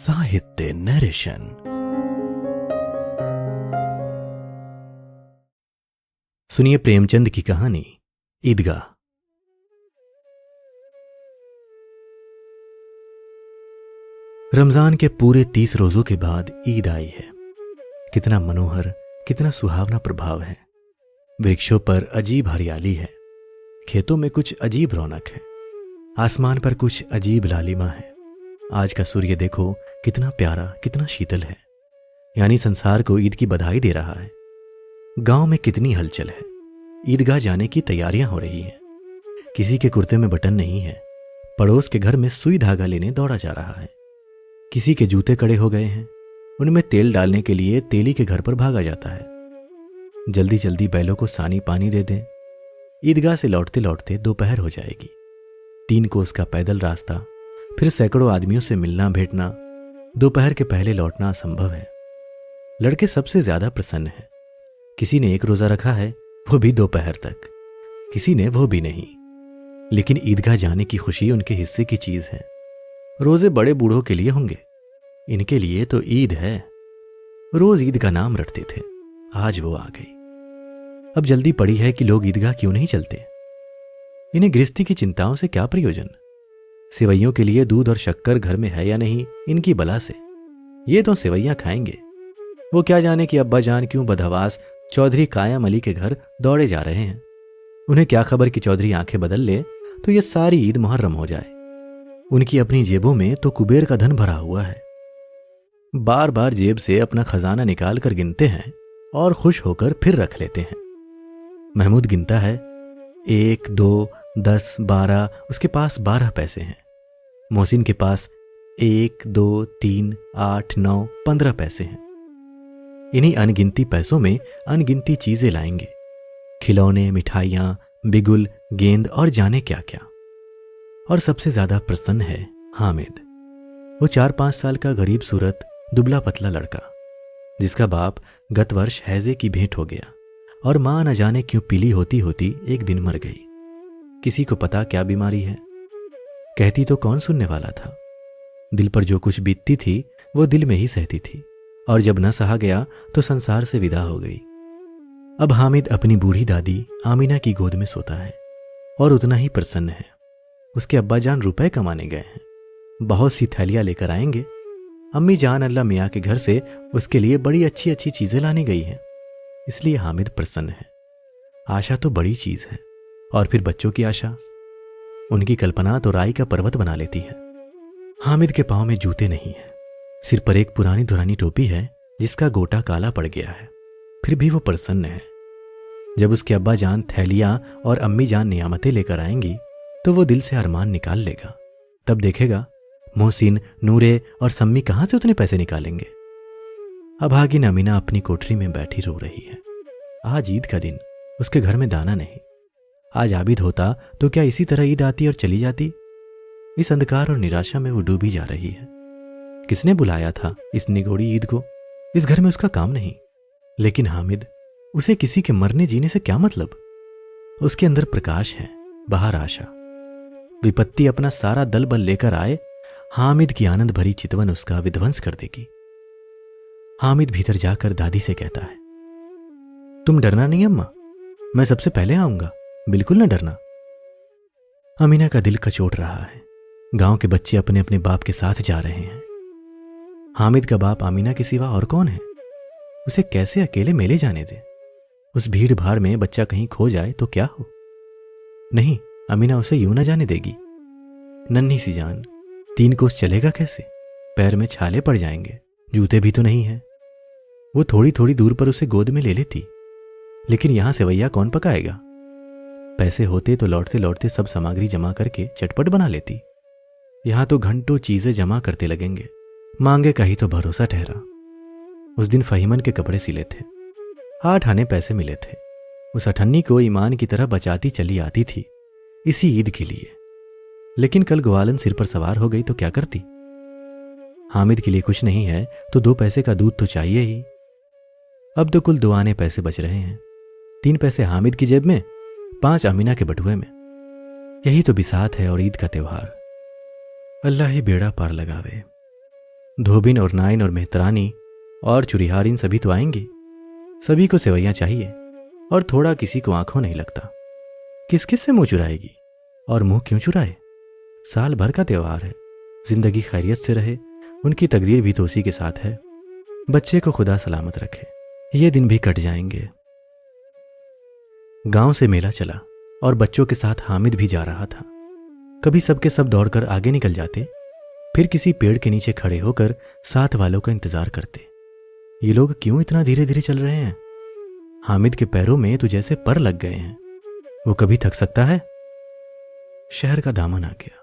साहित्य नरेशन। सुनिए प्रेमचंद की कहानी ईदगाह। रमजान के पूरे 30 रोजों के बाद ईद आई है। कितना मनोहर, कितना सुहावना प्रभाव है। वृक्षों पर अजीब हरियाली है, खेतों में कुछ अजीब रौनक है, आसमान पर कुछ अजीब लालिमा है। आज का सूर्य देखो कितना प्यारा, कितना शीतल है, यानी संसार को ईद की बधाई दे रहा है। गांव में कितनी हलचल है, ईदगाह जाने की तैयारियां हो रही हैं। किसी के कुर्ते में बटन नहीं है, पड़ोस के घर में सुई धागा लेने दौड़ा जा रहा है। किसी के जूते कड़े हो गए हैं, उनमें तेल डालने के लिए तेली के घर पर भागा जाता है। जल्दी जल्दी बैलों को सानी पानी दे दें। ईदगाह से लौटते लौटते दोपहर हो जाएगी। 3 कोस का पैदल रास्ता, फिर सैकड़ों आदमियों से मिलना भेंटना, दोपहर के पहले लौटना असंभव है। लड़के सबसे ज्यादा प्रसन्न हैं। किसी ने 1 रोजा रखा है, वो भी दोपहर तक, किसी ने वो भी नहीं। लेकिन ईदगाह जाने की खुशी उनके हिस्से की चीज है। रोजे बड़े बूढ़ों के लिए होंगे, इनके लिए तो ईद है। रोज ईद का नाम रटते थे, आज वो आ गई। अब जल्दी पड़ी है कि लोग ईदगाह क्यों नहीं चलते। इन्हें गृहस्थी की चिंताओं से क्या प्रयोजन। सेवैयों के लिए दूध और शक्कर घर में है या नहीं, इनकी बला से। ये तो सेवैयां खाएंगे। वो क्या जाने कि अब्बा जान क्यों बदहवास चौधरी कायम अली के घर दौड़े जा रहे हैं। उन्हें क्या खबर कि चौधरी आंखें बदल ले तो ये सारी ईद मुहर्रम हो जाए। उनकी अपनी जेबों में तो कुबेर का धन भरा हुआ है। बार बार जेब से अपना खजाना निकाल कर गिनते हैं और खुश होकर फिर रख लेते हैं। महमूद गिनता है 1, 2, 10, 12, उसके पास 12 पैसे हैं। मोहसिन के पास 1, 2, 3, 8, 9, 15 पैसे हैं। इन्हीं अनगिनती पैसों में अनगिनती चीजें लाएंगे, खिलौने, मिठाइयां, बिगुल, गेंद और जाने क्या क्या। और सबसे ज्यादा प्रसन्न है हामिद। वो 4-5 साल का गरीब सूरत दुबला पतला लड़का, जिसका बाप गत वर्ष हैजे की भेंट हो गया और मां न जाने क्यों पीली होती होती एक दिन मर गई। किसी को पता क्या बीमारी है, कहती तो कौन सुनने वाला था। दिल पर जो कुछ बीतती थी वो दिल में ही सहती थी, और जब न सहा गया तो संसार से विदा हो गई। अब हामिद अपनी बूढ़ी दादी आमीना की गोद में सोता है और उतना ही प्रसन्न है। उसके अब्बा जान रुपए कमाने गए हैं, बहुत सी थैलियां लेकर आएंगे। अम्मी जान अल्लाह मियाँ के घर से उसके लिए बड़ी अच्छी अच्छी चीजें लाने गई हैं, इसलिए हामिद प्रसन्न है। आशा तो बड़ी चीज है, और फिर बच्चों की आशा, उनकी कल्पना तो राई का पर्वत बना लेती है। हामिद के पांव में जूते नहीं है, सिर पर एक पुरानी धुरानी टोपी है जिसका गोटा काला पड़ गया है। फिर भी वो प्रसन्न है। जब उसके अब्बा जान थैलियां और अम्मी जान नियामतें लेकर आएंगी तो वो दिल से अरमान निकाल लेगा। तब देखेगा मोहसिन, नूरे और सम्मी कहां से उतने पैसे निकालेंगे। अभागिन अमीना अपनी कोठरी में बैठी रो रही है। आज ईद का दिन, उसके घर में दाना नहीं। आज आबिद होता तो क्या इसी तरह ईद आती और चली जाती। इस अंधकार और निराशा में वो डूबी जा रही है। किसने बुलाया था इस निगोड़ी ईद को। इस घर में उसका काम नहीं, लेकिन हामिद, उसे किसी के मरने जीने से क्या मतलब। उसके अंदर प्रकाश है, बाहर आशा। विपत्ति अपना सारा दल बल लेकर आए, हामिद की आनंद भरी चितवन उसका विध्वंस कर देगी। हामिद भीतर जाकर दादी से कहता है, तुम डरना नहीं अम्मा, मैं सबसे पहले आऊंगा, बिल्कुल न डरना। अमीना का दिल कचोट रहा है। गांव के बच्चे अपने अपने बाप के साथ जा रहे हैं। हामिद का बाप आमीना के सिवा और कौन है। उसे कैसे अकेले मेले जाने दे। उस भीड़ भाड़ में बच्चा कहीं खो जाए तो क्या हो। नहीं, अमीना उसे यूं न जाने देगी। नन्ही सी जान, 3 कोस चलेगा कैसे। पैर में छाले पड़ जाएंगे, जूते भी तो नहीं है। वो थोड़ी थोड़ी दूर पर उसे गोद में ले लेती, लेकिन यहां सेवैया कौन पकाएगा। पैसे होते तो लौटते लौटते सब सामग्री जमा करके चटपट बना लेती। यहां तो घंटों चीजें जमा करते लगेंगे, मांगे का ही तो भरोसा ठहरा। उस दिन फहीमन के कपड़े सिले थे, 8 आने पैसे मिले थे। उस अठन्नी को ईमान की तरह बचाती चली आती थी इसी ईद के लिए। लेकिन कल ग्वालन सिर पर सवार हो गई तो क्या करती। हामिद के लिए कुछ नहीं है तो 2 पैसे का दूध तो चाहिए ही। अब तो कुल 2 आने पैसे बच रहे हैं। 3 पैसे हामिद की जेब में, 5 अमीना के बटुए में। यही तो बिसात है और ईद का त्योहार। अल्लाह ही बेड़ा पार लगावे। धोबिन और नाइन और मेहतरानी और चुरिहारिन सभी तो आएंगी। सभी को सेवैयां चाहिए और थोड़ा किसी को आंखों नहीं लगता। किस किस से मुंह चुराएगी और मुंह क्यों चुराए? साल भर का त्योहार है, जिंदगी खैरियत से रहे, उनकी तकदीर भी तो उसी के साथ है। बच्चे को खुदा सलामत रखे, ये दिन भी कट जाएंगे। गांव से मेला चला और बच्चों के साथ हामिद भी जा रहा था। कभी सबके सब दौड़कर आगे निकल जाते, फिर किसी पेड़ के नीचे खड़े होकर साथ वालों का इंतजार करते। ये लोग क्यों इतना धीरे धीरे चल रहे हैं? हामिद के पैरों में तो जैसे पर लग गए हैं। वो कभी थक सकता है? शहर का दामन आ गया।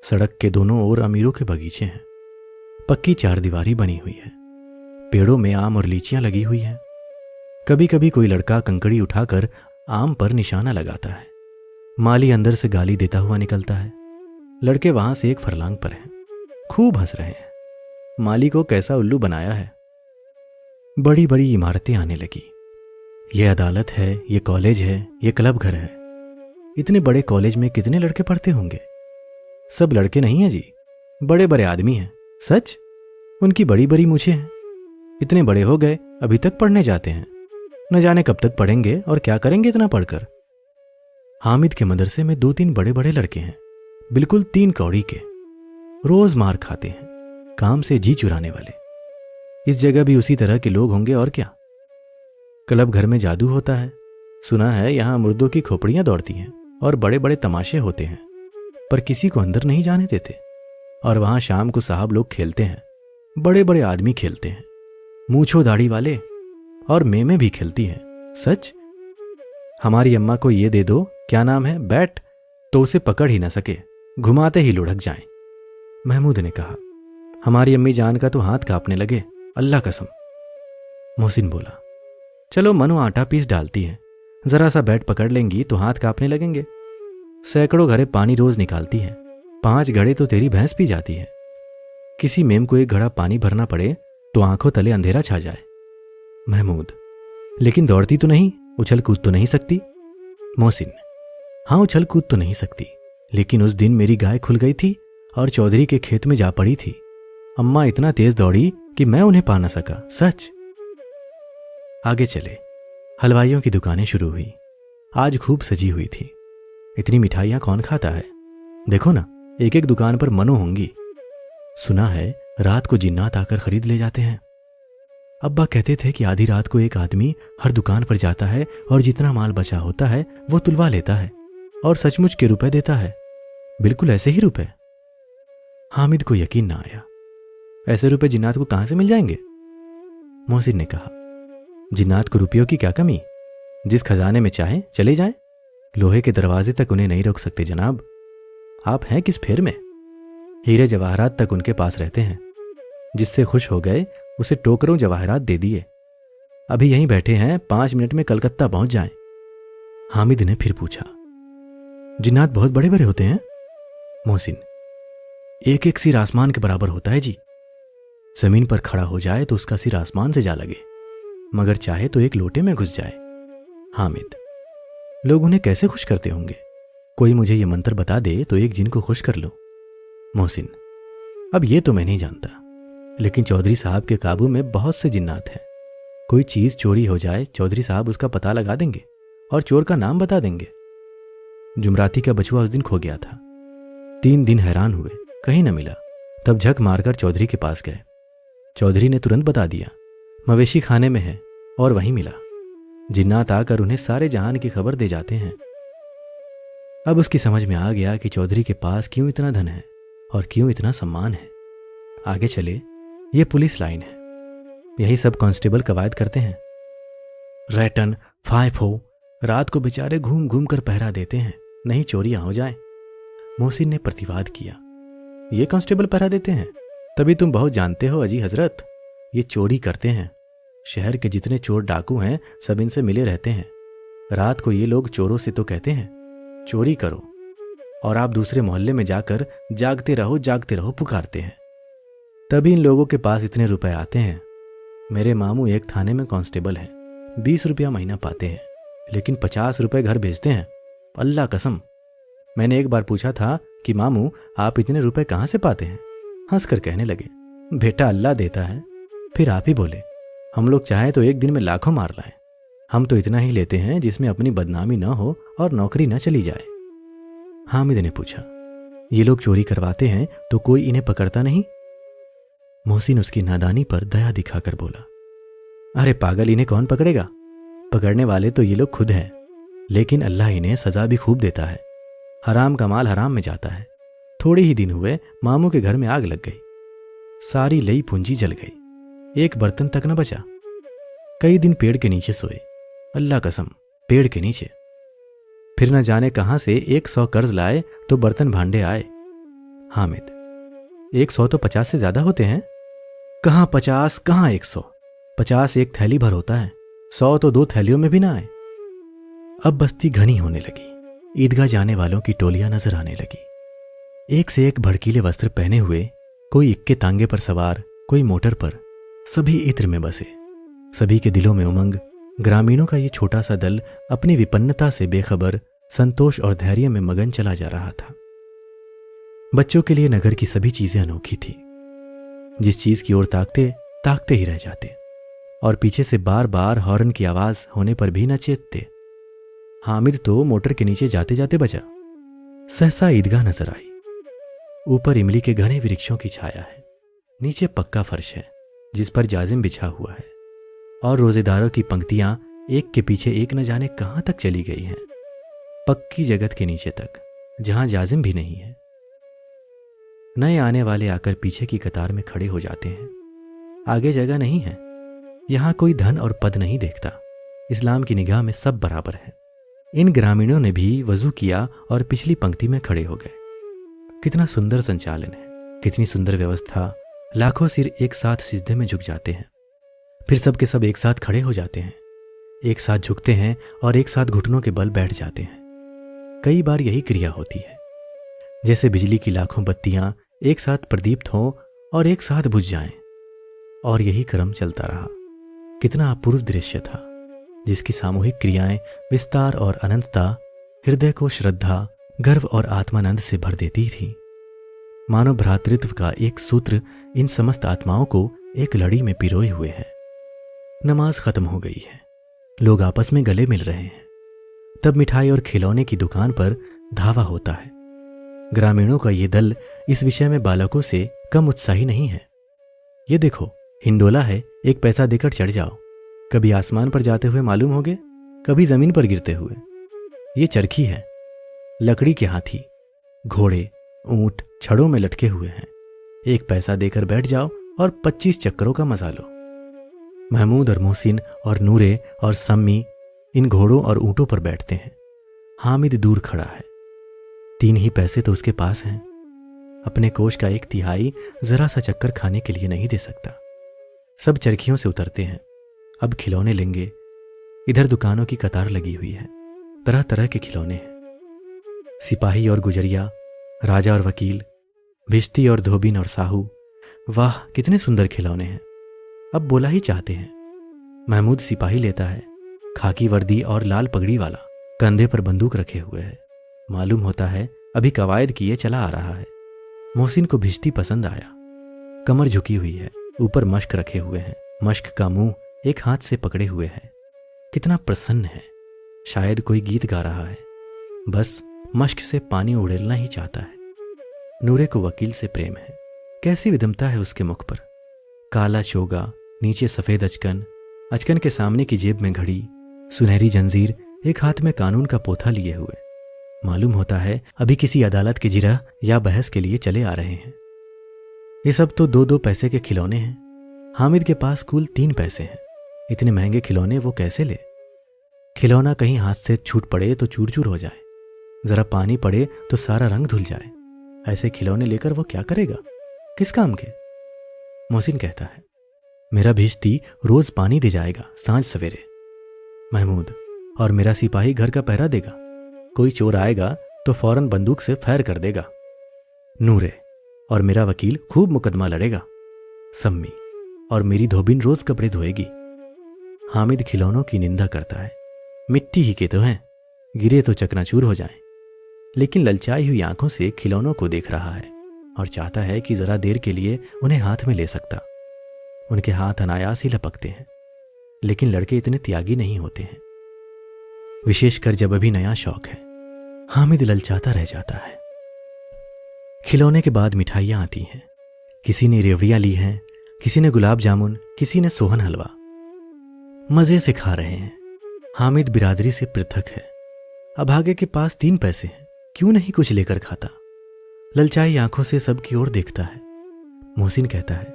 सड़क के दोनों ओर अमीरों के बगीचे हैं। पक्की चारदीवारी बनी हुई है। पेड़ों में आम और लीचियां लगी हुई हैं। कभी कभी कोई लड़का कंकड़ी उठाकर आम पर निशाना लगाता है। माली अंदर से गाली देता हुआ निकलता है। लड़के वहां से एक फरलांग पर हैं, खूब हंस रहे हैं। माली को कैसा उल्लू बनाया है। बड़ी बड़ी इमारतें आने लगी। ये अदालत है, ये कॉलेज है, ये क्लब घर है। इतने बड़े कॉलेज में कितने लड़के पढ़ते होंगे? सब लड़के नहीं हैं जी, बड़े बड़े आदमी हैं। सच, उनकी बड़ी बड़ी मूछें हैं। इतने बड़े हो गए अभी तक पढ़ने जाते हैं। न जाने कब तक पढ़ेंगे और क्या करेंगे इतना पढ़कर। हामिद के मदरसे में 2-3 बड़े बड़े लड़के हैं, बिल्कुल 3 कौड़ी के। रोज मार खाते हैं, काम से जी चुराने वाले। इस जगह भी उसी तरह के लोग होंगे और क्या। क्लब घर में जादू होता है। सुना है यहां मुर्दों की खोपड़ियां दौड़ती हैं और बड़े बड़े तमाशे होते हैं, पर किसी को अंदर नहीं जाने देते। और वहां शाम को साहब लोग खेलते हैं, बड़े बड़े आदमी खेलते हैं, मूंछों दाढ़ी वाले, और मेमे भी खेलती हैं। सच, हमारी अम्मा को ये दे दो, क्या नाम है, बैट, तो उसे पकड़ ही ना सके, घुमाते ही लुढ़क जाएं। महमूद ने कहा। हमारी अम्मी जान का तो हाथ कांपने लगे, अल्लाह कसम। मोहसिन बोला, चलो मनु आटा पीस डालती है, जरा सा बैट पकड़ लेंगी तो हाथ कांपने लगेंगे। सैकड़ों घड़े पानी रोज निकालती है, 5 घड़े तो तेरी भैंस पी जाती है। किसी मेम को 1 घड़ा पानी भरना पड़े तो आंखों तले अंधेरा छा जाए। महमूद, लेकिन दौड़ती तो नहीं, उछल कूद तो नहीं सकती। मोहसिन, हाँ उछल कूद तो नहीं सकती, लेकिन उस दिन मेरी गाय खुल गई थी और चौधरी के खेत में जा पड़ी थी। अम्मा इतना तेज दौड़ी कि मैं उन्हें पा न सका। सच। आगे चले। हलवाइयों की दुकानें शुरू हुई। आज खूब सजी हुई थी। इतनी मिठाइयां कौन खाता है? देखो ना, एक एक दुकान पर मनो होंगी। सुना है रात को जिन्नात आकर खरीद ले जाते हैं। अब्बा कहते थे कि आधी रात को एक आदमी हर दुकान पर जाता है और जितना माल बचा होता है वो तुलवा लेता है और सचमुच के रुपए देता है। बिल्कुल ऐसे ही रुपए। हामिद को यकीन ना आया। ऐसे रुपए जिन्नात को कहां से मिल जाएंगे? मोहसिन ने कहा, जिन्नात को रुपयों की क्या कमी, जिस खजाने में चाहे चले जाएं। लोहे के दरवाजे तक उन्हें नहीं रोक सकते जनाब। आप हैं किस फेर में? हीरे जवाहरात तक उनके पास रहते हैं। जिससे खुश हो गए उसे टोकरों जवाहरात दे दिए। अभी यहीं बैठे हैं, 5 मिनट में कलकत्ता पहुंच जाएं। हामिद ने फिर पूछा, जिन्नात बहुत बड़े बड़े होते हैं? मोहसिन, एक एक सिर आसमान के बराबर होता है जी। जमीन पर खड़ा हो जाए तो उसका सिर आसमान से जा लगे, मगर चाहे तो एक लोटे में घुस जाए। हामिद, लोग उन्हें कैसे खुश करते होंगे? कोई मुझे ये मंत्र बता दे तो एक जिन को खुश कर लो। मोहसिन, अब ये तो मैं नहीं जानता, लेकिन चौधरी साहब के काबू में बहुत से जिन्नात हैं। कोई चीज चोरी हो जाए, चौधरी साहब उसका पता लगा देंगे और चोर का नाम बता देंगे। जुमराती का बछुआ उस दिन खो गया था। 3 दिन हैरान हुए, कहीं न मिला। तब झक मारकर चौधरी के पास गए। चौधरी ने तुरंत बता दिया, मवेशी खाने में है, और वहीं मिला। जिन्नात आकर उन्हें सारे जहान की खबर दे जाते हैं। अब उसकी समझ में आ गया कि चौधरी के पास क्यों इतना धन है और क्यों इतना सम्मान है। आगे चले। ये पुलिस लाइन है, यही सब कांस्टेबल कवायद करते हैं। रैटन फाइफो रात को बेचारे घूम घूम कर पहरा देते हैं, नहीं चोरियां हो जाए। मोहसिन ने प्रतिवाद किया, ये कांस्टेबल पहरा देते हैं? तभी तुम बहुत जानते हो अजी हजरत, ये चोरी करते हैं। शहर के जितने चोर डाकू हैं सब इनसे मिले रहते हैं। रात को ये लोग चोरों से तो कहते हैं चोरी करो, और आप दूसरे मोहल्ले में जाकर जागते रहो पुकारते हैं। तभी इन लोगों के पास इतने रुपए आते हैं। मेरे मामू एक थाने में कांस्टेबल है, 20 रुपया महीना पाते हैं, लेकिन 50 रुपए घर भेजते हैं। अल्लाह कसम। मैंने एक बार पूछा था कि मामू आप इतने रुपए कहां से पाते हैं? हंसकर कहने लगे, बेटा अल्लाह देता है। फिर आप ही बोले, हम लोग चाहे तो एक दिन में लाखों मार लाएं, हम तो इतना ही लेते हैं जिसमें अपनी बदनामी ना हो और नौकरी ना चली जाए। हामिद ने पूछा, ये लोग चोरी करवाते हैं तो कोई इन्हें पकड़ता नहीं? मोहसिन उसकी नादानी पर दया दिखाकर बोला, अरे पागल, इन्हें कौन पकड़ेगा? पकड़ने वाले तो ये लोग खुद हैं, लेकिन अल्लाह इन्हें सजा भी खूब देता है। हराम का माल हराम में जाता है। थोड़े ही दिन हुए मामू के घर में आग लग गई, सारी लई पूंजी जल गई, एक बर्तन तक न बचा। कई दिन पेड़ के नीचे सोए, अल्लाह कसम पेड़ के नीचे। फिर न जाने कहां से 100 कर्ज लाए तो बर्तन भांडे आए। हामिद, 100 तो 50 से ज्यादा होते हैं। कहां 50, कहां 100? 50 एक थैली भर होता है, 100 तो 2 थैलियों में भी ना आए। अब बस्ती घनी होने लगी। ईदगाह जाने वालों की टोलियां नजर आने लगी, एक से एक भड़कीले वस्त्र पहने हुए, कोई इक्के तांगे पर सवार, कोई मोटर पर, सभी इत्र में बसे। सभी के दिलों में उमंग। ग्रामीणों का ये छोटा सा दल अपनी विपन्नता से बेखबर संतोष और धैर्य में मगन चला जा रहा था। बच्चों के लिए नगर की सभी चीजें अनोखी थी। जिस चीज की ओर ताकते ताकते ही रह जाते, और पीछे से बार बार हॉर्न की आवाज होने पर भी न चेतते। हामिद तो मोटर के नीचे जाते जाते बचा। सहसा ईदगाह नजर आई। ऊपर इमली के घने वृक्षों की छाया है, नीचे पक्का फर्श है जिस पर जाजिम बिछा हुआ है, और रोजेदारों की पंक्तियां एक के पीछे एक न जाने कहां तक चली गई हैं, पक्की जगत के नीचे तक, जहां जाजिम भी नहीं है। नए आने वाले आकर पीछे की कतार में खड़े हो जाते हैं। आगे जगह नहीं है। यहां कोई धन और पद नहीं देखता। इस्लाम की निगाह में सब बराबर है। इन ग्रामीणों ने भी वजू किया और पिछली पंक्ति में खड़े हो गए। कितना सुंदर संचालन है, कितनी सुंदर व्यवस्था। लाखों सिर एक साथ सिजदे में झुक जाते हैं, फिर सब के सब एक साथ खड़े हो जाते हैं, एक साथ झुकते हैं और एक साथ घुटनों के बल बैठ जाते हैं। कई बार यही क्रिया होती है, जैसे बिजली की लाखों बत्तियां एक साथ प्रदीप्त हों और एक साथ बुझ जाएं। और यही क्रम चलता रहा। कितना अपूर्व दृश्य था, जिसकी सामूहिक क्रियाएं, विस्तार और अनंतता हृदय को श्रद्धा, गर्व और आत्मानंद से भर देती थी। मानव भ्रातृत्व का एक सूत्र इन समस्त आत्माओं को एक लड़ी में पिरोए हुए है। नमाज खत्म हो गई है, लोग आपस में गले मिल रहे हैं। तब मिठाई और खिलौने की दुकान पर धावा होता है। ग्रामीणों का ये दल इस विषय में बालकों से कम उत्साही नहीं है। ये देखो, हिंडोला है, 1 पैसा देकर चढ़ जाओ। कभी आसमान पर जाते हुए मालूम होगे, कभी जमीन पर गिरते हुए। ये चरखी है, लकड़ी के हाथी, घोड़े, ऊंट छड़ों में लटके हुए हैं। 1 पैसा देकर बैठ जाओ और 25 चक्करों का मजा लो। महमूद और मोहसिन और नूरे और सम्मी इन घोड़ों और ऊंटों पर बैठते हैं। हामिद दूर खड़ा है। 3 ही पैसे तो उसके पास हैं। अपने कोष का 1/3 जरा सा चक्कर खाने के लिए नहीं दे सकता। सब चरखियों से उतरते हैं, अब खिलौने लेंगे। इधर दुकानों की कतार लगी हुई है, तरह तरह के खिलौने हैं। सिपाही और गुजरिया, राजा और वकील, भिश्ती और धोबिन और साहू। वाह, कितने सुंदर खिलौने हैं। अब बोला ही चाहते हैं। महमूद सिपाही लेता है, खाकी वर्दी और लाल पगड़ी वाला, कंधे पर बंदूक रखे हुए है। मालूम होता है अभी कवायद किए चला आ रहा है। मोहसिन को भिश्ती पसंद आया। कमर झुकी हुई है, ऊपर मश्क रखे हुए हैं। मश्क का मुंह एक हाथ से पकड़े हुए है। कितना प्रसन्न है, शायद कोई गीत गा रहा है। बस मश्क से पानी उड़ेलना ही चाहता है। नूरे को वकील से प्रेम है। कैसी विदमता है उसके मुख पर। काला चोगा, नीचे सफेद अचकन, अचकन के सामने की जेब में घड़ी, सुनहरी जंजीर, एक हाथ में कानून का पोथा लिए हुए। मालूम होता है अभी किसी अदालत की जिरह या बहस के लिए चले आ रहे हैं। ये सब तो 2-2 पैसे के खिलौने हैं। हामिद के पास कुल 3 पैसे हैं। इतने महंगे खिलौने वो कैसे ले? खिलौना कहीं हाथ से छूट पड़े तो चूर चूर हो जाए, जरा पानी पड़े तो सारा रंग धुल जाए। ऐसे खिलौने लेकर वो क्या करेगा, किस काम के? मोहसिन कहता है, मेरा भिश्ती रोज पानी दे जाएगा सांझ सवेरे। महमूद, और मेरा सिपाही घर का पहरा देगा। कोई चोर आएगा तो फौरन बंदूक से फायर कर देगा। नूरे, और मेरा वकील खूब मुकदमा लड़ेगा। सम्मी, और मेरी धोबिन रोज कपड़े धोएगी। हामिद खिलौनों की निंदा करता है। मिट्टी ही के तो हैं, गिरे तो चकनाचूर हो जाएं। लेकिन ललचाई हुई आंखों से खिलौनों को देख रहा है और चाहता है कि जरा देर के लिए उन्हें हाथ में ले सकता। उनके हाथ अनायास ही लपकते हैं, लेकिन लड़के इतने त्यागी नहीं होते हैं, विशेषकर जब अभी नया शौक है। हामिद ललचाता रह जाता है। खिलौने के बाद मिठाइयां आती हैं। किसी ने रेवड़ियां ली हैं, किसी ने गुलाब जामुन, किसी ने सोहन हलवा। मजे से खा रहे हैं। हामिद बिरादरी से पृथक है। अभागे के पास 3 पैसे हैं, क्यों नहीं कुछ लेकर खाता। ललचाई आंखों से सबकी ओर देखता है। मोहसिन कहता है,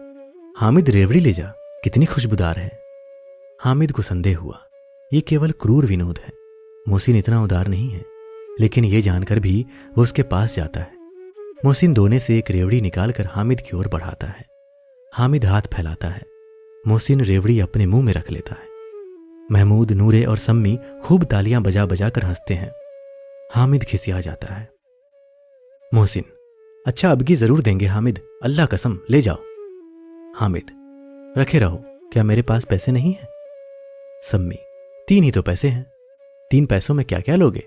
हामिद रेवड़ी ले जा, कितनी खुशबूदार है। हामिद को संदेह हुआ, ये केवल क्रूर विनोद है। मोहसिन इतना उदार नहीं है, लेकिन यह जानकर भी वो उसके पास जाता है। मोहसिन दोने से एक रेवड़ी निकालकर हामिद की ओर बढ़ाता है। हामिद हाथ फैलाता है। मोहसिन रेवड़ी अपने मुंह में रख लेता है। महमूद, नूरे और सम्मी खूब तालियां बजा बजा कर हंसते हैं। हामिद खिसिया जाता है। मोहसिन, अच्छा अब की जरूर देंगे हामिद, अल्लाह कसम, ले जाओ। हामिद, रखे रहो, क्या मेरे पास पैसे नहीं हैं? सम्मी, 3 ही तो पैसे हैं, 3 पैसों में क्या क्या लोगे?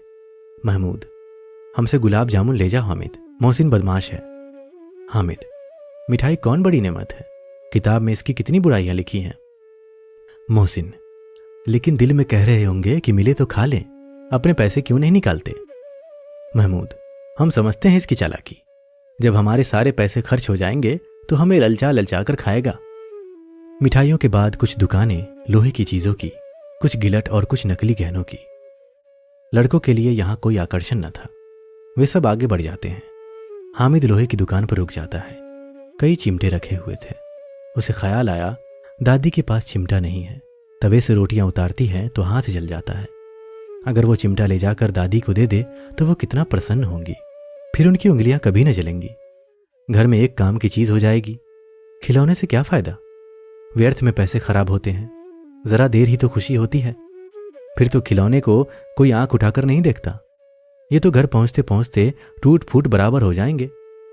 महमूद, हमसे गुलाब जामुन ले जाओ हामिद, मोहसिन बदमाश है। हामिद, मिठाई कौन बड़ी नेमत है, किताब में इसकी कितनी बुराइयां लिखी हैं। मोहसिन, लेकिन दिल में कह रहे होंगे कि मिले तो खा लें, अपने पैसे क्यों नहीं निकालते? महमूद, हम समझते हैं इसकी चालाकी, जब हमारे सारे पैसे खर्च हो जाएंगे तो हमें ललचा ललचा कर खाएगा। मिठाइयों के बाद कुछ दुकानें लोहे की चीजों की, कुछ गिलट और कुछ नकली गहनों की। लड़कों के लिए यहां कोई आकर्षण न था, वे सब आगे बढ़ जाते हैं। हामिद लोहे की दुकान पर रुक जाता है। कई चिमटे रखे हुए थे। उसे ख्याल आया, दादी के पास चिमटा नहीं है। तवे से रोटियां उतारती है तो हाथ जल जाता है। अगर वो चिमटा ले जाकर दादी को दे दे तो वो कितना प्रसन्न होंगी, फिर उनकी उंगलियां कभी न जलेंगी। घर में एक काम की चीज हो जाएगी। खिलौने से क्या फायदा, व्यर्थ में पैसे खराब होते हैं। जरा देर ही तो खुशी होती है, फिर तो खिलौने को कोई आंख उठाकर नहीं देखता। ये तो घर पहुंचते पहुंचते टूट फूट बराबर हो जाएंगे,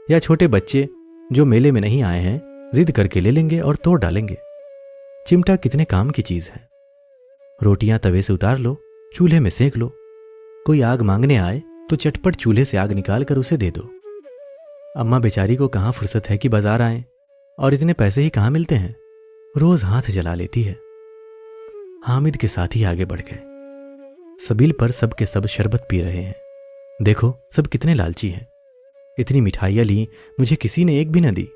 या छोटे बच्चे जो मेले में नहीं आए हैं जिद करके ले लेंगे और तोड़ डालेंगे। चिमटा कितने काम की चीज है। रोटियां तवे से उतार लो, चूल्हे में सेक लो। कोई आग मांगने आए तो चटपट चूल्हे से आग निकाल कर उसे दे दो। अम्मा बेचारी को कहां फुर्सत है कि बाजार आए, और इतने पैसे ही कहां मिलते हैं, रोज हाथ जला लेती है। हामिद के साथ ही आगे बढ़ गए। सबील पर सब के सब शरबत पी रहे हैं। देखो सब कितने लालची हैं। इतनी मिठाइयां ली, मुझे किसी ने एक भी न दी।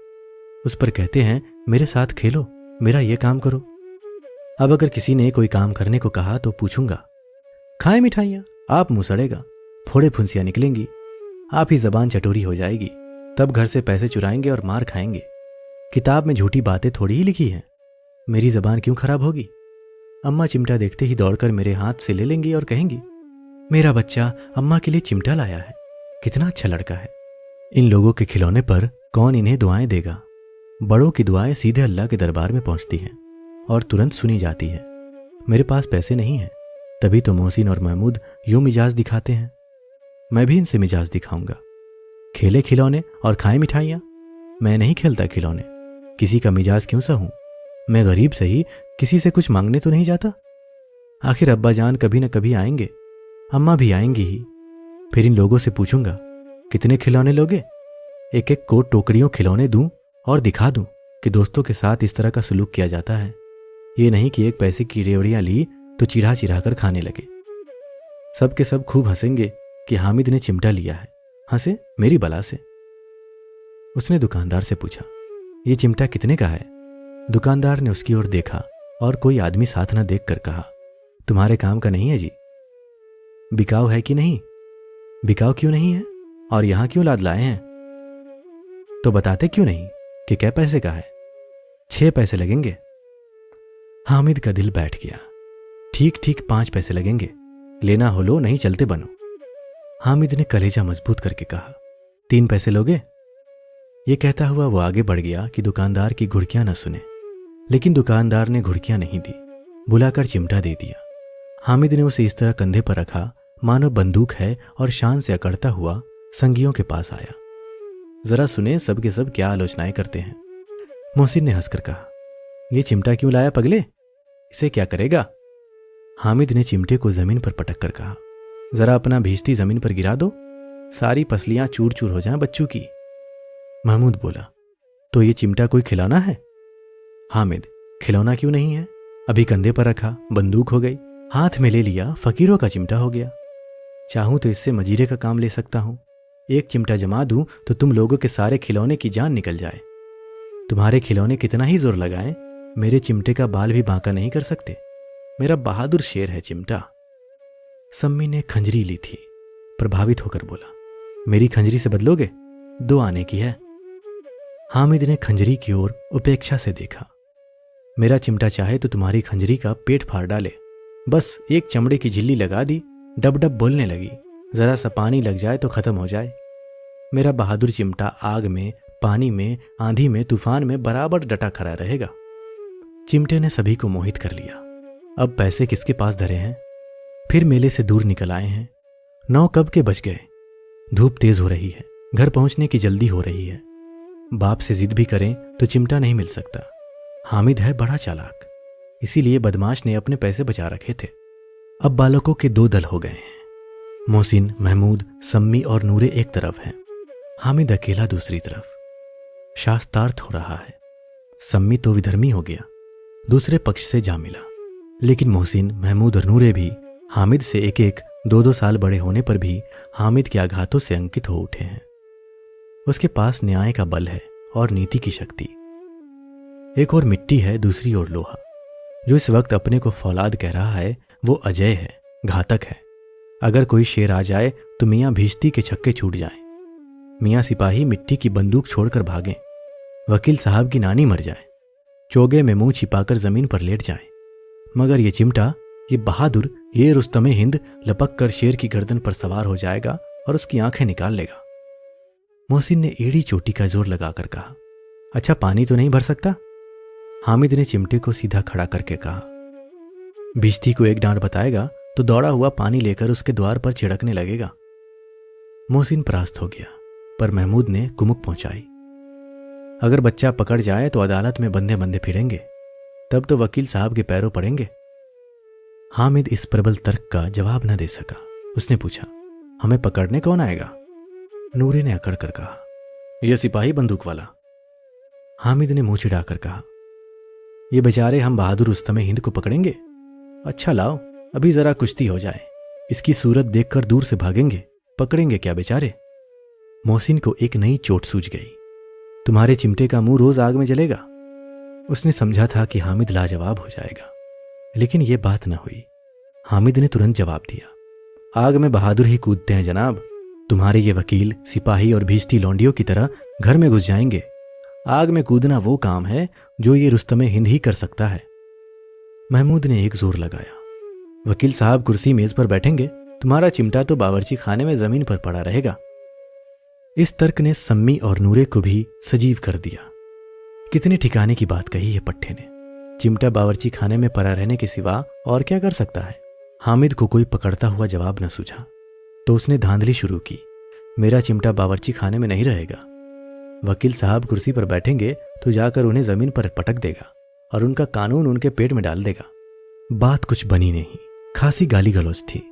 उस पर कहते हैं मेरे साथ खेलो, मेरा ये काम करो। अब अगर किसी ने कोई काम करने को कहा तो पूछूंगा, खाए मिठाइयां, आप मुंह सड़ेगा, फोड़े फुंसियां निकलेंगी, आप ही जबान चटोरी हो जाएगी। तब घर से पैसे चुराएंगे और मार खाएंगे। किताब में झूठी बातें थोड़ी ही लिखी हैं, मेरी जबान क्यों खराब होगी। अम्मा चिमटा देखते ही दौड़कर मेरे हाथ से ले लेंगी और कहेंगी, मेरा बच्चा अम्मा के लिए चिमटा लाया है, कितना अच्छा लड़का है। इन लोगों के खिलौने पर कौन इन्हें दुआएं देगा। बड़ों की दुआएं सीधे अल्लाह के दरबार में पहुंचती हैं और तुरंत सुनी जाती है। मेरे पास पैसे नहीं हैं, तभी तो मोहसिन और महमूद यूं मिजाज दिखाते हैं। मैं भी इनसे मिजाज दिखाऊंगा। खेले खिलौने और खाए मिठाइयां। मैं नहीं खेलता खिलौने, किसी का मिजाज क्यों सा हूं। मैं गरीब सही, किसी से कुछ मांगने तो नहीं जाता। आखिर अब्बा जान कभी न कभी आएंगे, अम्मा भी आएंगी ही। फिर इन लोगों से पूछूंगा, कितने खिलौने लोगे? एक एक को टोकरियों खिलौने दूं और दिखा दूं कि दोस्तों के साथ इस तरह का सलूक किया जाता है। ये नहीं कि एक पैसे की रेवड़ियां ली तो चिढ़ा चिढ़ा कर खाने लगे। सब के सब खूब हंसेंगे कि हामिद ने चिमटा लिया है। हंसे मेरी बला से। उसने दुकानदार से पूछा, ये चिमटा कितने का है? दुकानदार ने उसकी ओर देखा और कोई आदमी साथ न देखकर कहा, तुम्हारे काम का नहीं है जी। बिकाऊ है कि नहीं? बिकाऊ क्यों नहीं है, और यहां क्यों लाद लाए हैं? तो बताते क्यों नहीं कि क्या पैसे का है? 6 पैसे लगेंगे। हामिद का दिल बैठ गया। ठीक ठीक 5 पैसे लगेंगे, लेना हो लो, नहीं चलते बनो। हामिद ने कलेजा मजबूत करके कहा, 3 पैसे लोगे? ये कहता हुआ वो आगे बढ़ गया कि दुकानदार की घुड़कियां न सुने, लेकिन दुकानदार ने घुड़कियां नहीं दी, बुलाकर चिमटा दे दिया। हामिद ने उसे इस तरह कंधे पर रखा मानो बंदूक है और शान से अकड़ता हुआ संगियों के पास आया। जरा सुने सब के सब क्या आलोचनाएं करते हैं। मोहसिन ने हंसकर कहा, ये चिमटा क्यों लाया पगले, इसे क्या करेगा? हामिद ने चिमटे को जमीन पर पटक कर कहा, जरा अपना भीजती जमीन पर गिरा दो, सारी पसलियां चूर चूर हो जाएं बच्चों की। महमूद बोला, तो ये चिमटा कोई खिलौना है? हामिद, खिलौना क्यों नहीं है? अभी कंधे पर रखा, बंदूक हो गई, हाथ में ले लिया, फकीरों का चिमटा हो गया। चाहूं तो इससे मजीरे का काम ले सकता हूं। एक चिमटा जमा दूं तो तुम लोगों के सारे खिलौने की जान निकल जाए। तुम्हारे खिलौने कितना ही जोर लगाएं, मेरे चिमटे का बाल भी बांका नहीं कर सकते। मेरा बहादुर शेर है चिमटा। सम्मी ने खंजरी ली थी, प्रभावित होकर बोला, मेरी खंजरी से बदलोगे? 2 आने की है। हामिद ने खंजरी की ओर उपेक्षा से देखा। मेरा चिमटा चाहे तो तुम्हारी खंजरी का पेट फाड़ डाले। बस एक चमड़े की झिल्ली लगा दी, डब डब बोलने लगी, जरा सा पानी लग जाए तो खत्म हो जाए। मेरा बहादुर चिमटा आग में, पानी में, आंधी में, तूफान में बराबर डटा खड़ा रहेगा। चिमटे ने सभी को मोहित कर लिया। अब पैसे किसके पास धरे हैं? फिर मेले से दूर निकल आए हैं। 9 कब के बज गए। धूप तेज हो रही है, घर पहुंचने की जल्दी हो रही है। बाप से जिद भी करें तो चिमटा नहीं मिल सकता। हामिद है बड़ा चालाक, इसीलिए बदमाश ने अपने पैसे बचा रखे थे। अब बालकों के 2 दल हो गए हैं। मोहसिन, महमूद, सम्मी और नूरे एक तरफ हैं, हामिद अकेला दूसरी तरफ। शास्त्रार्थ हो रहा है। सम्मी तो विधर्मी हो गया, दूसरे पक्ष से जा मिला। लेकिन मोहसिन, महमूद और नूरे भी हामिद से 1-1, 2-2 साल बड़े होने पर भी हामिद के आघातों से अंकित हो उठे हैं। उसके पास न्याय का बल है और नीति की शक्ति। एक और मिट्टी है, दूसरी ओर लोहा। जो इस वक्त अपने को फौलाद कह रहा है वो अजय है, घातक है। अगर कोई शेर आ जाए तो मियाँ भीष्टी के छक्के छूट जाएं। मियाँ सिपाही मिट्टी की बंदूक छोड़कर भागें। वकील साहब की नानी मर जाए, चोगे में मुंह छिपाकर जमीन पर लेट जाए। मगर ये चिमटा, ये बहादुर, ये रुस्तमे हिंद लपक कर शेर की गर्दन पर सवार हो जाएगा और उसकी आंखें निकाल लेगा। मोहसिन ने एड़ी चोटी का जोर लगाकर कहा, अच्छा पानी तो नहीं भर सकता? हामिद ने चिमटे को सीधा खड़ा करके कहा, भिश्ती को एक डांट बताएगा तो दौड़ा हुआ पानी लेकर उसके द्वार पर छिड़कने लगेगा। मोहसिन परास्त हो गया, पर महमूद ने कुमुक पहुंचाई, अगर बच्चा पकड़ जाए तो अदालत में बंधे बंधे फिरेंगे, तब तो वकील साहब के पैरों पड़ेंगे। हामिद इस प्रबल तर्क का जवाब न दे सका। उसने पूछा, हमें पकड़ने कौन आएगा? नूरे ने अकड़ कर कहा, यह सिपाही बंदूक वाला। हामिद ने मुंह चिढ़ाकर कहा, ये बेचारे हम बहादुर रुस्तमे हिंद को पकड़ेंगे? अच्छा लाओ, अभी जरा कुश्ती हो जाए, इसकी सूरत देखकर दूर से भागेंगे, पकड़ेंगे क्या बेचारे। मोहसिन को एक नई चोट सूझ गई, तुम्हारे चिमटे का मुंह रोज आग में जलेगा। उसने समझा था कि हामिद लाजवाब हो जाएगा, लेकिन यह बात न हुई। हामिद ने तुरंत जवाब दिया, आग में बहादुर ही कूदते हैं जनाब। तुम्हारे ये वकील, सिपाही और भीष्टी लौंडियों की तरह घर में घुस जाएंगे। आग में कूदना वो काम है जो ये रुस्तमे हिंद ही कर सकता है। महमूद ने एक जोर लगाया, वकील साहब कुर्सी मेज पर बैठेंगे, तुम्हारा चिमटा तो बावर्ची खाने में जमीन पर पड़ा रहेगा। इस तर्क ने सम्मी और नूरे को भी सजीव कर दिया। कितने ठिकाने की बात कही है पट्टे ने। चिमटा बावर्ची खाने में पड़ा रहने के सिवा और क्या कर सकता है। हामिद को कोई पकड़ता हुआ जवाब न सूझा, तो उसने धांधली शुरू की, मेरा चिमटा बावर्ची खाने में नहीं रहेगा। वकील साहब कुर्सी पर बैठेंगे तो जाकर उन्हें जमीन पर पटक देगा और उनका कानून उनके पेट में डाल देगा। बात कुछ बनी नहीं, खासी गाली गलौज थी,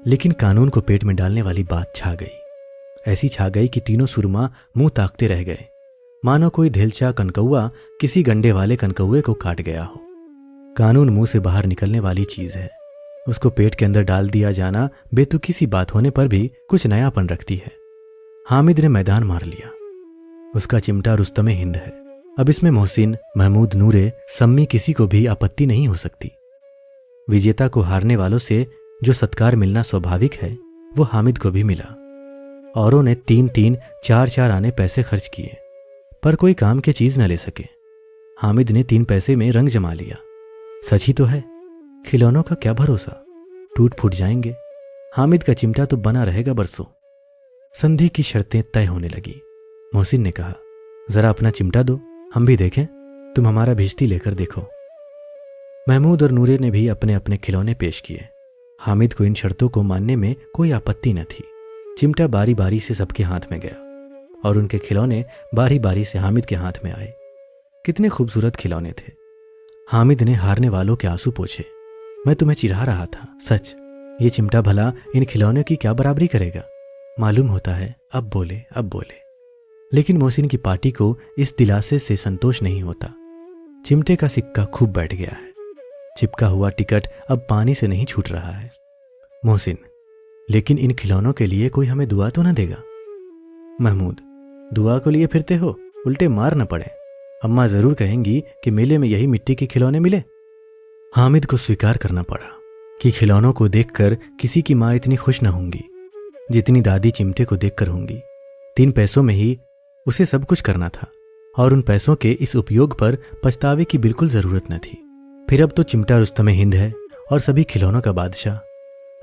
लेकिन कानून को पेट में डालने वाली बात छा गई। ऐसी छा गई कि तीनों सुरमा मुंह ताकते रह गए, मानो कोई धेलचा कनकौआ किसी गंडे वाले कनकौए को काट गया हो। कानून मुंह से बाहर निकलने वाली चीज है, उसको पेट के अंदर डाल दिया जाना बेतुकी सी बात होने पर भी कुछ नयापन रखती है। हामिद ने मैदान मार लिया, उसका चिमटा रुस्तमे हिंद है। अब इसमें मोहसिन, महमूद, नूरे, सम्मी किसी को भी आपत्ति नहीं हो सकती। विजेता को हारने वालों से जो सत्कार मिलना स्वाभाविक है वो हामिद को भी मिला। औरों ने 3-3, 4-4 आने पैसे खर्च किए, पर कोई काम की चीज न ले सके। हामिद ने 3 पैसे में रंग जमा लिया। सच ही तो है, खिलौनों का क्या भरोसा, टूट फूट जाएंगे। हामिद का चिमटा तो बना रहेगा बरसों। संधि की शर्तें तय होने लगी। मोहसिन ने कहा, जरा अपना चिमटा दो, हम भी देखें, तुम हमारा भिश्ती लेकर देखो। महमूद और नूरे ने भी अपने अपने खिलौने पेश किए। हामिद को इन शर्तों को मानने में कोई आपत्ति न थी। चिमटा बारी बारी से सबके हाथ में गया और उनके खिलौने बारी बारी से हामिद के हाथ में आए। कितने खूबसूरत खिलौने थे। हामिद ने हारने वालों के आंसू पोंछे, मैं तुम्हें चिढ़ा रहा था, सच। ये चिमटा भला इन खिलौने की क्या बराबरी करेगा। मालूम होता है अब बोले। लेकिन मोहसिन की पार्टी को इस दिलासे से संतोष नहीं होता। चिमटे का सिक्का खूब बैठ गया है। चिपका हुआ टिकट अब पानी से नहीं छूट रहा है। मोहसिन, लेकिन इन खिलौनों के लिए कोई हमें दुआ तो ना देगा? महमूद, दुआ को लिए फिरते हो, उल्टे मार न पड़े। अम्मा जरूर कहेंगी कि मेले में यही मिट्टी के खिलौने मिले। हामिद को स्वीकार करना पड़ा कि खिलौनों को देखकर किसी की माँ इतनी खुश न होंगी जितनी दादी चिमटे को देखकर होंगी। 3 पैसों में ही उसे सब कुछ करना था और उन पैसों के इस उपयोग पर पछतावे की बिल्कुल जरूरत न थी। फिर अब तो चिमटा रुस्तमे हिंद है और सभी खिलौनों का बादशाह।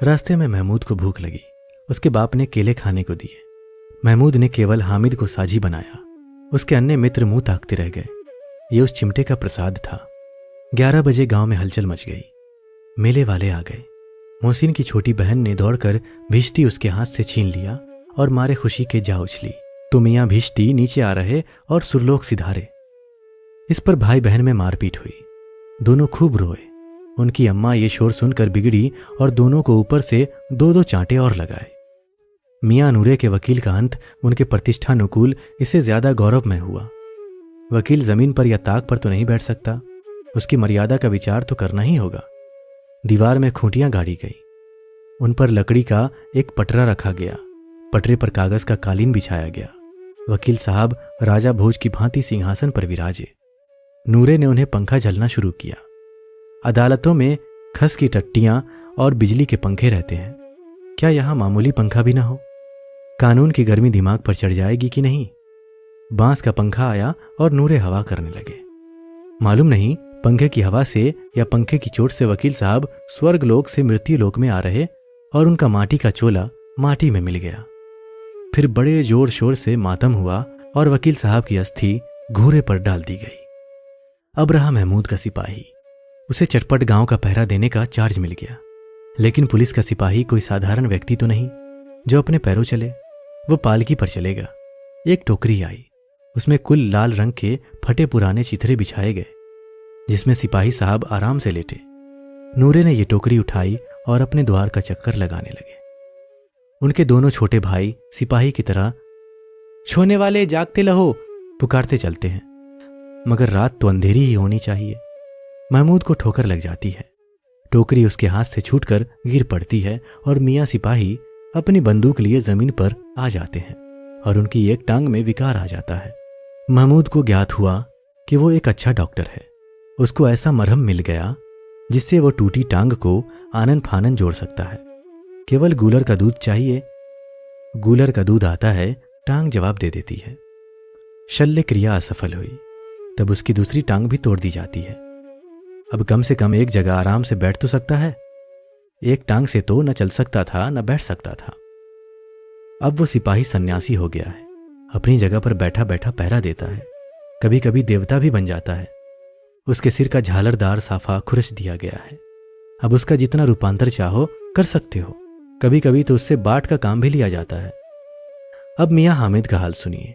रास्ते में महमूद को भूख लगी। उसके बाप ने केले खाने को दिए। महमूद ने केवल हामिद को साझी बनाया। उसके अन्य मित्र मुंह ताकते रह गए। ये उस चिमटे का प्रसाद था। 11 बजे गांव में हलचल मच गई। मेले वाले आ गए। मोहसिन की छोटी बहन ने दौड़कर भिश्ती उसके हाथ से छीन लिया और मारे खुशी के जा उछली तो मियाँ भिश्ती नीचे आ रहे और सुरलोक सिधारे। इस पर भाई बहन में मारपीट हुई। दोनों खूब रोए। उनकी अम्मा ये शोर सुनकर बिगड़ी और दोनों को ऊपर से 2-2 चांटे और लगाए। मियाँ नूरे के वकील का अंत उनके प्रतिष्ठानुकूल इससे ज्यादा गौरवमय हुआ। वकील जमीन पर या ताक पर तो नहीं बैठ सकता, उसकी मर्यादा का विचार तो करना ही होगा। दीवार में खूंटियां गाड़ी गई। उन पर लकड़ी का एक पटरा रखा गया। पटरे पर कागज का कालीन बिछाया गया। वकील साहब राजा भोज की भांति सिंहासन पर विराजे। नूरे ने उन्हें पंखा झलना शुरू किया। अदालतों में खस की टट्टियां और बिजली के पंखे रहते हैं, क्या यहां मामूली पंखा भी ना हो? कानून की गर्मी दिमाग पर चढ़ जाएगी कि नहीं? बांस का पंखा आया और नूरे हवा करने लगे। मालूम नहीं पंखे की हवा से या पंखे की चोट से वकील साहब स्वर्ग लोक से मृत्यु लोक में आ रहे और उनका माटी का चोला माटी में मिल गया। फिर बड़े जोर शोर से मातम हुआ और वकील साहब की अस्थि घूरे पर डाल दी गई। अब रहा महमूद का सिपाही। उसे चटपट गांव का पहरा देने का चार्ज मिल गया। लेकिन पुलिस का सिपाही कोई साधारण व्यक्ति तो नहीं जो अपने पैरों चले। वो पालकी पर चलेगा। एक टोकरी आई। उसमें कुल लाल रंग के फटे पुराने चिथरे बिछाए गए जिसमें सिपाही साहब आराम से लेटे। नूरे ने ये टोकरी उठाई और अपने द्वार का चक्कर लगाने लगे। उनके दोनों छोटे भाई सिपाही की तरह सोने वाले जागते लहो पुकारते चलते हैं, मगर रात तो अंधेरी ही होनी चाहिए। महमूद को ठोकर लग जाती है। टोकरी उसके हाथ से छूटकर गिर पड़ती है और मियाँ सिपाही अपनी बंदूक लिए जमीन पर आ जाते हैं और उनकी एक टांग में विकार आ जाता है। महमूद को ज्ञात हुआ कि वो एक अच्छा डॉक्टर है। उसको ऐसा मरहम मिल गया जिससे वो टूटी टांग को आनन फानन जोड़ सकता है। केवल गूलर का दूध चाहिए। गूलर का दूध आता है, टांग जवाब दे देती है। शल्य क्रिया असफल हुई तब उसकी दूसरी टांग भी तोड़ दी जाती है। अब कम से कम एक जगह आराम से बैठ तो सकता है। एक टांग से तो न चल सकता था न बैठ सकता था। अब वो सिपाही सन्यासी हो गया है। अपनी जगह पर बैठा बैठा पहरा देता है। कभी कभी देवता भी बन जाता है। उसके सिर का झालरदार साफा खुरच दिया गया है। अब उसका जितना रूपांतर चाहो कर सकते हो। कभी कभी तो उससे बाट का काम भी लिया जाता है। अब मियाँ हामिद का हाल सुनिए।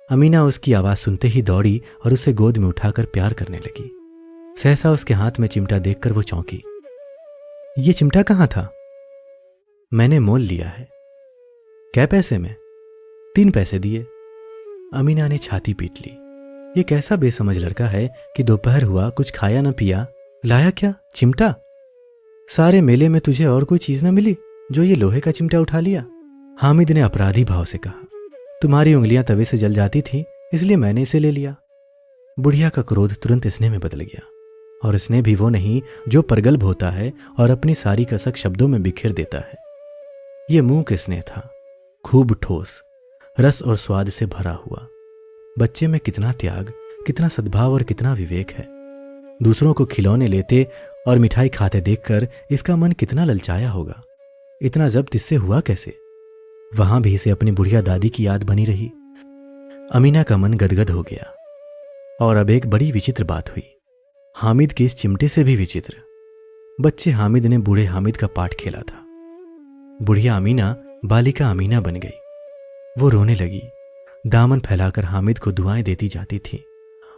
अमीना उसकी आवाज सुनते ही दौड़ी और उसे गोद में उठाकर प्यार करने लगी। सहसा उसके हाथ में चिमटा देखकर वो चौंकी। ये चिमटा कहाँ था? मैंने मोल लिया है। कै पैसे में? 3 पैसे दिए। अमीना ने छाती पीट ली। ये कैसा बेसमझ लड़का है कि दोपहर हुआ कुछ खाया न पिया, लाया क्या? चिमटा? सारे मेले में तुझे और कोई चीज न मिली जो ये लोहे का चिमटा उठा लिया? हामिद ने अपराधी भाव से कहा। तुम्हारी उंगलियां तवे से जल जाती थी इसलिए मैंने इसे ले लिया। बुढ़िया का क्रोध तुरंत स्नेह में बदल गया और स्नेह भी वो नहीं जो प्रगल्भ होता है और अपनी सारी कसक शब्दों में बिखेर देता है। ये मुंह के स्नेह था, खूब ठोस, रस और स्वाद से भरा हुआ। बच्चे में कितना त्याग, कितना सद्भाव और कितना विवेक है। दूसरों को खिलौने लेते और मिठाई खाते देखकर इसका मन कितना ललचाया होगा। इतना जब्त इससे हुआ कैसे? वहां भी इसे अपनी बुढ़िया दादी की याद बनी रही। अमीना का मन गदगद हो गया। और अब एक बड़ी विचित्र बात हुई, हामिद के इस चिमटे से भी विचित्र। बच्चे हामिद ने बूढ़े हामिद का पाठ खेला था। बुढ़िया अमीना बालिका अमीना बन गई। वो रोने लगी, दामन फैलाकर हामिद को दुआएं देती जाती थी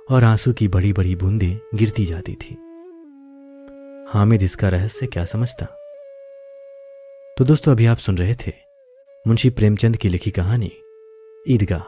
और आंसू की बड़ी बड़ी बूंदें गिरती जाती थी। हामिद इसका रहस्य क्या समझता? तो दोस्तों, अभी आप सुन रहे थे मुंशी प्रेमचंद की लिखी कहानी ईदगाह।